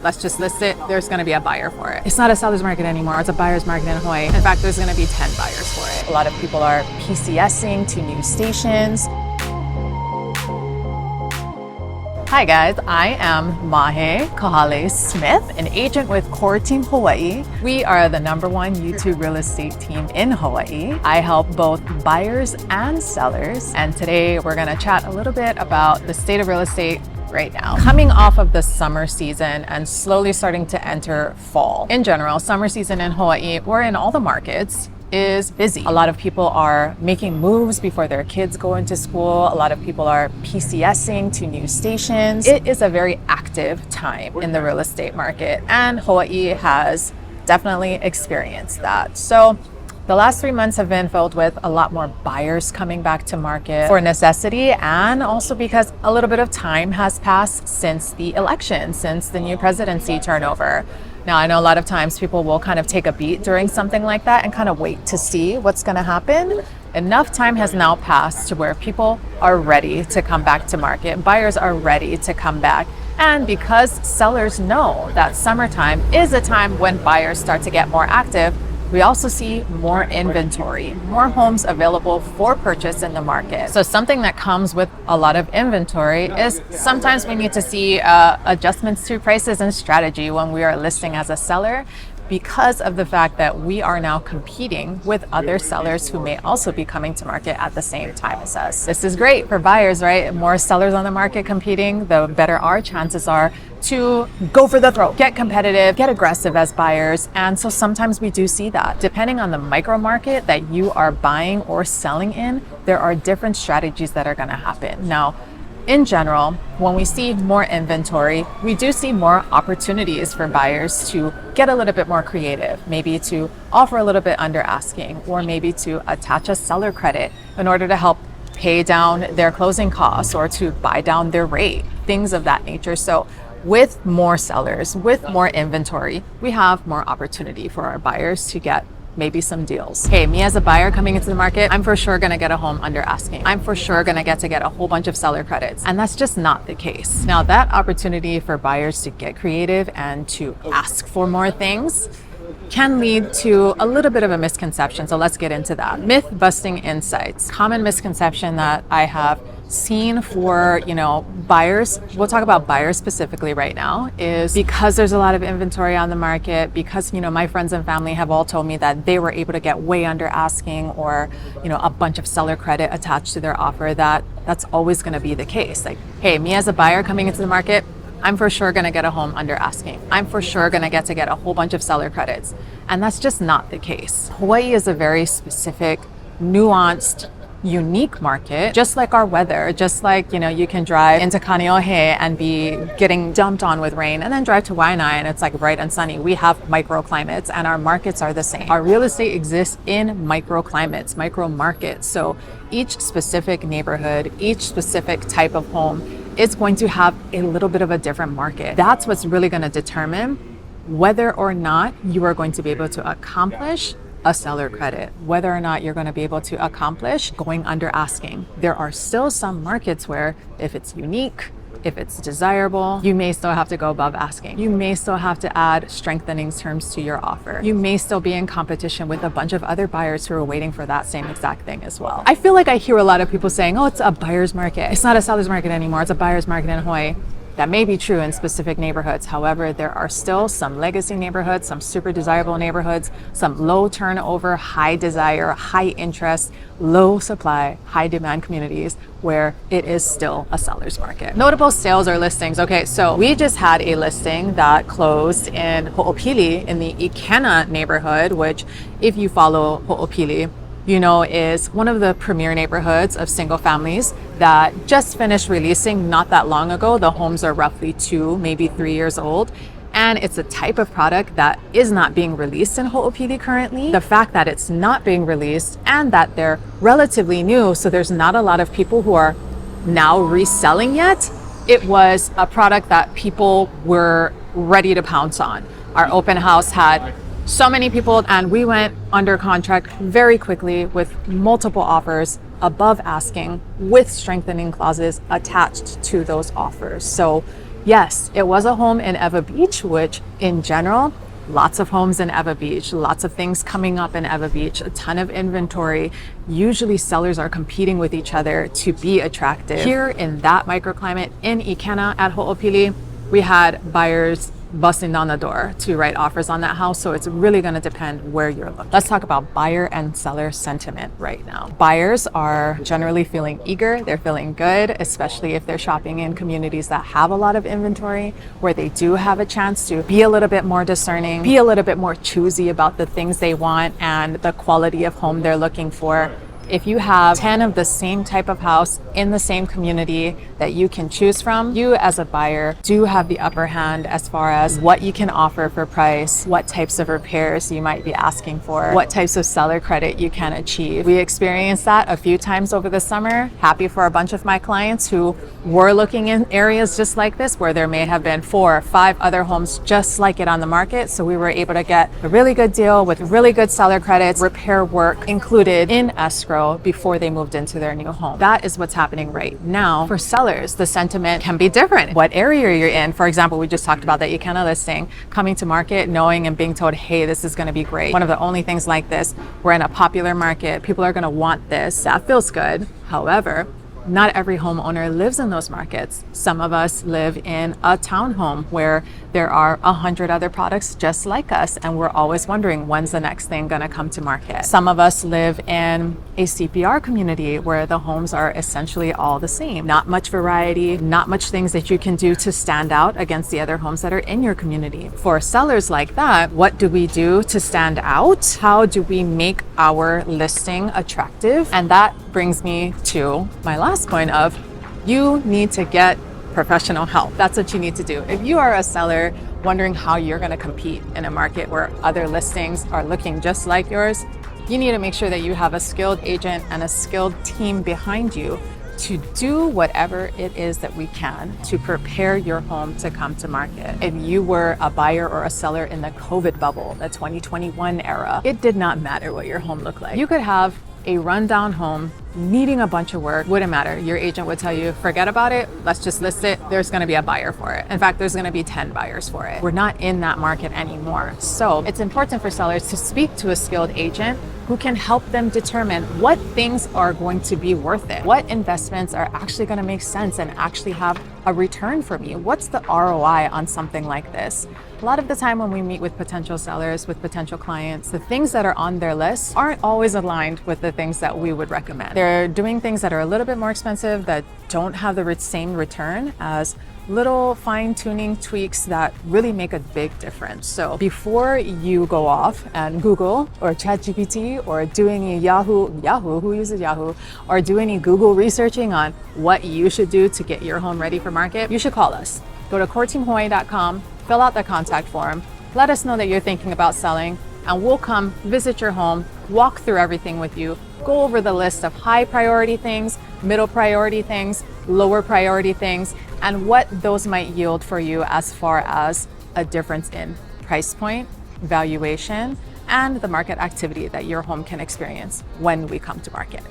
let's just list it, there's going to be a buyer for it. It's not a seller's market anymore, it's a buyer's market in Hawaii. In fact, there's going to be 10 buyers for it. A lot of people are PCSing to new stations. Hi guys, I am Mahe Kahale Smith, an agent with Core Team Hawaii. We are the #1 YouTube real estate team in Hawaii. I help both buyers and sellers. And today we're gonna chat a little bit about the state of real estate right now. Coming off of the summer season and slowly starting to enter fall. In general, summer season in Hawaii, or in all the markets, is busy. A lot of people are making moves before their kids go into school. A lot of people are PCSing to new stations. It is a very active time in the real estate market, and Hawaii has definitely experienced that. So the last 3 months have been filled with a lot more buyers coming back to market for necessity, and also because a little bit of time has passed since the election, since the new presidency turnover. Now, I know a lot of times people will kind of take a beat during something like that and kind of wait to see what's going to happen. Enough time has now passed to where people are ready to come back to market. Buyers are ready to come back. And because sellers know that summertime is a time when buyers start to get more active, we also see more inventory, more homes available for purchase in the market. So something that comes with a lot of inventory is sometimes we need to see adjustments to prices and strategy when we are listing as a seller, because of the fact that we are now competing with other sellers who may also be coming to market at the same time as us. This is great for buyers, right? More sellers on the market competing, the better our chances are to go for the throat, get competitive, get aggressive as buyers. And so sometimes we do see that. Depending on the micro market that you are buying or selling in, there are different strategies that are gonna happen. Now, in general, when we see more inventory, we do see more opportunities for buyers to get a little bit more creative, maybe to offer a little bit under asking, or maybe to attach a seller credit in order to help pay down their closing costs or to buy down their rate, things of that nature. So with more sellers, with more inventory, we have more opportunity for our buyers to get maybe some deals. Hey, me as a buyer coming into the market, I'm for sure gonna get a home under asking. I'm for sure gonna get a whole bunch of seller credits. And that's just not the case. Now, that opportunity for buyers to get creative and to ask for more things can lead to a little bit of a misconception. So let's get into that. Myth busting insights. Common misconception that I have seen for, buyers, we'll talk about buyers specifically right now, is because there's a lot of inventory on the market, because, my friends and family have all told me that they were able to get way under asking, or, a bunch of seller credit attached to their offer, that's always going to be the case. Like, hey, me as a buyer coming into the market, I'm for sure going to get a home under asking. I'm for sure going to get a whole bunch of seller credits. And that's just not the case. Hawaii is a very specific, nuanced, unique market, just like our weather, just like, you can drive into Kaneohe and be getting dumped on with rain, and then drive to Waianae and it's like bright and sunny. We have microclimates, and our markets are the same. Our real estate exists in microclimates, micro markets. So each specific neighborhood, each specific type of home is going to have a little bit of a different market. That's what's really going to determine whether or not you are going to be able to accomplish a seller credit, whether or not you're going to be able to accomplish going under asking. There are still some markets where if it's unique, if it's desirable, you may still have to go above asking. You may still have to add strengthening terms to your offer. You may still be in competition with a bunch of other buyers who are waiting for that same exact thing as well. I feel like I hear a lot of people saying, oh, it's a buyer's market. It's not a seller's market anymore. It's a buyer's market in Hawaii. That may be true in specific neighborhoods. However, there are still some legacy neighborhoods, some super desirable neighborhoods, some low turnover, high desire, high interest, low supply, high demand communities where it is still a seller's market. Notable sales or listings. Okay, so we just had a listing that closed in Ho'opili in the Ikena neighborhood, which if you follow Ho'opili, is one of the premier neighborhoods of single families that just finished releasing not that long ago. The homes are roughly 2, maybe 3 years old. And it's a type of product that is not being released in Ho'opili currently. The fact that it's not being released and that they're relatively new, so there's not a lot of people who are now reselling yet, it was a product that people were ready to pounce on. Our open house had so many people, and we went under contract very quickly with multiple offers above asking with strengthening clauses attached to those offers. So Yes, it was a home in Ewa Beach, which in general, lots of homes in Ewa Beach, lots of things coming up in Ewa Beach, a ton of inventory. Usually sellers are competing with each other to be attractive. Here in that microclimate in Ikena at Ho'opili, we had buyers busting down the door to write offers on that house. So it's really going to depend where you're looking. Let's talk about buyer and seller sentiment right now. Buyers are generally feeling eager. They're feeling good, especially if they're shopping in communities that have a lot of inventory, where they do have a chance to be a little bit more discerning, be a little bit more choosy about the things they want and the quality of home they're looking for. If you have 10 of the same type of house in the same community that you can choose from, you as a buyer do have the upper hand as far as what you can offer for price, what types of repairs you might be asking for, what types of seller credit you can achieve. We experienced that a few times over the summer. Happy for a bunch of my clients who were looking in areas just like this, where there may have been 4 or 5 other homes just like it on the market. So we were able to get a really good deal with really good seller credits, repair work included in escrow before they moved into their new home. That is what's happening right now. For sellers, the sentiment can be different. What area you're in. For example, we just talked about the Ikena listing, coming to market, knowing and being told, hey, this is going to be great. One of the only things like this, we're in a popular market. People are going to want this. That feels good. However, not every homeowner lives in those markets. Some of us live in a townhome where there are 100 other products just like us, and we're always wondering, when's the next thing gonna come to market? Some of us live in a CPR community where the homes are essentially all the same. Not much variety, not much things that you can do to stand out against the other homes that are in your community. For sellers like that, what do we do to stand out? How do we make our listing attractive? And that brings me to my last point of, you need to get professional help. That's what you need to do. If you are a seller wondering how you're going to compete in a market where other listings are looking just like yours, you need to make sure that you have a skilled agent and a skilled team behind you to do whatever it is that we can to prepare your home to come to market. If you were a buyer or a seller in the COVID bubble, the 2021 era, it did not matter what your home looked like. You could have a rundown home needing a bunch of work, wouldn't matter. Your agent would tell you, forget about it, let's just list it. There's gonna be a buyer for it. In fact, there's gonna be 10 buyers for it. We're not in that market anymore. So it's important for sellers to speak to a skilled agent who can help them determine what things are going to be worth it. What investments are actually gonna make sense and actually have a return for me? What's the ROI on something like this? A lot of the time when we meet with potential sellers, with potential clients, the things that are on their list aren't always aligned with the things that we would recommend. They're doing things that are a little bit more expensive, that don't have the same return as little fine-tuning tweaks that really make a big difference. So before you go off and Google or ChatGPT or do any Yahoo, who uses Yahoo, or do any Google researching on what you should do to get your home ready for market, you should call us. Go to coreteamhawaii.com, fill out the contact form, let us know that you're thinking about selling, and we'll come visit your home, walk through everything with you, go over the list of high priority things, middle priority things, lower priority things, and what those might yield for you as far as a difference in price point, valuation, and the market activity that your home can experience when we come to market.